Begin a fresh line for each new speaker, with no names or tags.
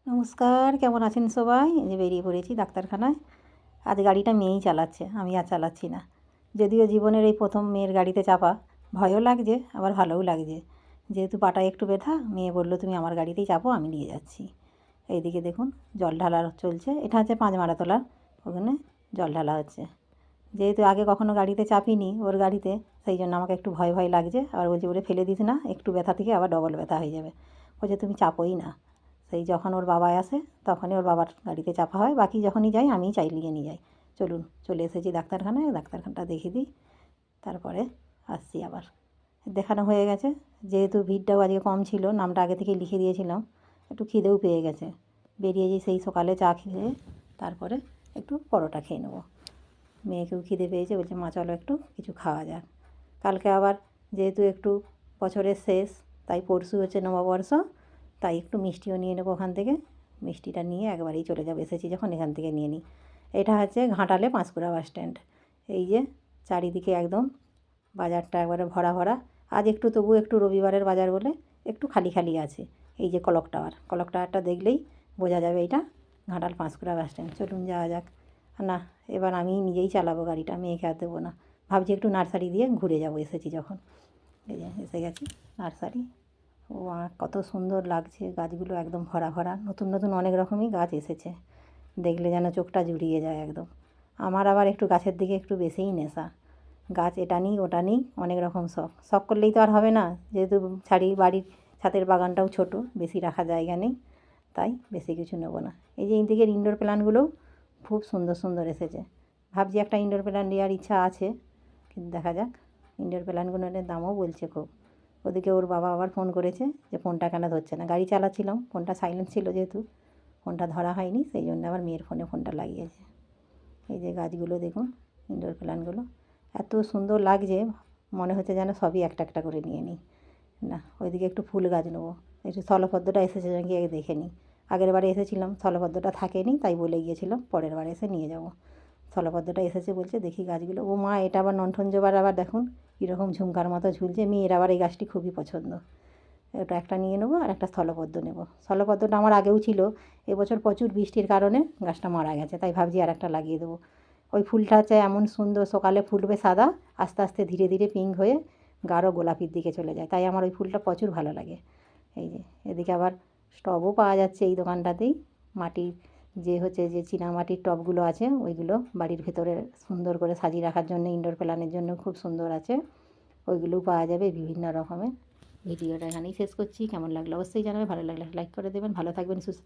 নমস্কার, কেমন আছেন সবাই? এই যে বেরিয়ে পড়েছি ডাক্তারখানায়। আজ গাড়িটা মেয়েই চালাচ্ছে, আমি আর চালাচ্ছি না। যদিও জীবনের এই প্রথম মেয়ের গাড়িতে চাপা, ভয়ও লাগছে আবার ভালোও লাগছে। যেহেতু পাটায় একটু ব্যথা, মেয়ে বলল তুমি আমার গাড়িতেই চাপো, আমি নিয়ে যাচ্ছি। এইদিকে দেখুন জল ঢালা চলছে, এটা হচ্ছে পাঁচমারাতলা, ওখানে জল ঢালা হচ্ছে। যেহেতু আগে কখনো গাড়িতে চাপিনি ওর গাড়িতে, সেই জন্য আমাকে একটু ভয় ভয় লাগছে। আবার বলছে ওরে ফেলে দিস না, একটু ব্যথা থেকে আবার ডবল ব্যথা হয়ে যাবে। বলছে তুমি চাপোই না। সেই যখন ওর বাবা আসে তখনই ওর বাবার গাড়িতে চাপা হয়, বাকি যখনই যাই আমিই চালিয়ে নিয়ে যাই। চলুন, চলে এসেছি ডাক্তারখানায়, ডাক্তারখানাটা দেখিয়ে দিই, তারপরে আসছি আবার। দেখানো হয়ে গেছে, যেহেতু ভিড়টাও আজকে কম ছিল, নামটা আগে থেকে লিখে দিয়েছিলাম, একটু খিদেও পেয়ে গেছে। বেরিয়ে যাই সেই সকালে চা খেয়ে, তারপরে একটু পরোটা খেয়ে নেবো। মেয়েকেও খিদে পেয়েছে, বলছে মা চলো একটু কিছু খাওয়া যাক। কালকে আবার যেহেতু একটু বছরের শেষ, তাই পরশু হচ্ছে নববর্ষ, তাই একটু মিষ্টিও নিয়ে নেবো ওখান থেকে। মিষ্টিটা নিয়ে একবারেই চলে যাবো, এসেছি যখন এখান থেকে নিয়ে নিই। এটা হচ্ছে ঘাটালে পাঁশকুড়া বাস স্ট্যান্ড। এই যে চারিদিকে একদম বাজারটা একবারে ভরা ভরা। আজ একটু তবু একটু রবিবারের বাজার বলে একটু খালি খালি আছে। এই যে কলক টাওয়ার, কলক টাওয়ারটা দেখলেই বোঝা যাবে এইটা ঘাটাল পাঁশকুড়া বাস স্ট্যান্ড। চলুন যাওয়া যাক। না, এবার আমি নিজেই চালাবো গাড়িটা, মেয়েকে আর দেবো না। ভাবছি একটু নার্সারি দিয়ে ঘুরে যাবো, এসেছি যখন। এই যে এসে গেছি নার্সারি। ও কত সুন্দর লাগছে, গাছগুলো একদম ভরা ভরা, নতুন নতুন অনেক রকমই গাছ এসেছে। দেখলে যেন চোখটা জুড়িয়ে যায় একদম। আমার আবার একটু গাছের দিকে একটু বেশিই নেশা। গাছ এটা নিই ওটা নিই, অনেক রকম শখ। শখ করলেই তো আর হবে না, যেহেতু বাড়ির ছাদের বাগানটাও ছোট, বেশি রাখা জায়গা নেই, তাই বেশি কিছু নেবো না। এই যে এইদিকের ইনডোর প্ল্যান্টগুলোও খুব সুন্দর সুন্দর এসেছে। ভাবছি একটা ইনডোর প্ল্যান্ট নেওয়ার ইচ্ছা আছে, কিন্তু দেখা যাক। ইনডোর প্ল্যান্টগুলোর দামও বলছে খুব। ওদিকে ওর বাবা আবার ফোন করেছে যে ফোনটা কেন ধরছে না। গাড়ি চালাচ্ছিলাম, ফোনটা সাইলেন্ট ছিল, যেহেতু ফোনটা ধরা হয়নি, সেই জন্য আবার মেয়ের ফোনে ফোনটা লাগিয়েছে। এই যে গাছগুলো দেখুন, ইনডোর প্ল্যান্টগুলো এত সুন্দর লাগছে, মনে হচ্ছে যেন সবই একটা একটা করে নিয়ে নিই। না, ওইদিকে একটু ফুল গাছ নেবো। একটু স্থলপদ্মটা এসেছে নাকি আগে দেখে নিই। আগের বারে এসেছিলাম, স্থলপদ্মটা থাকেনি, তাই বলে গিয়েছিলাম পরের বার এসে নিয়ে যাব। স্থলপদ্মটা এসেছে বলছে, দেখি গাছগুলো। ও মা, এটা আবার ননঠঞ্জোবার, আবার দেখুন কীরকম ঝুমকার মতো ঝুলছে। মেয়ের আবার এই গাছটি খুবই পছন্দ। ওটা একটা নিয়ে নেবো, আর একটা স্থলপদ্ম নেবো। স্থলপদ্মটা আমার আগেও ছিল, এবছর প্রচুর বৃষ্টির কারণে গাছটা মারা গেছে, তাই ভাবছি আর একটা লাগিয়ে দেবো। ওই ফুলটা হচ্ছে এমন সুন্দর, সকালে ফুটবে সাদা, আস্তে আস্তে ধীরে ধীরে পিঙ্ক হয়ে গাঢ় গোলাপির দিকে চলে যায়, তাই আমার ওই ফুলটা প্রচুর ভালো লাগে। এই যে এদিকে আবার টবও পাওয়া যাচ্ছে এই দোকানটাতেই। মাটির যে চীনামাটির টবগুলো আছে, ওইগুলো বাড়ির ভেতরে সুন্দর করে সাজিয়ে রাখার জন্য, ইনডোর প্ল্যান্টের জন্য খুব সুন্দর আছে। ওইগুলোও পাওয়া যাবে বিভিন্ন রকমের। ভিডিওটা এখানেই শেষ করছি। কেমন লাগলো অবশ্যই জানাবে, ভালো লাগলে লাইক করে দেবেন। ভালো থাকবেন, সুস্থ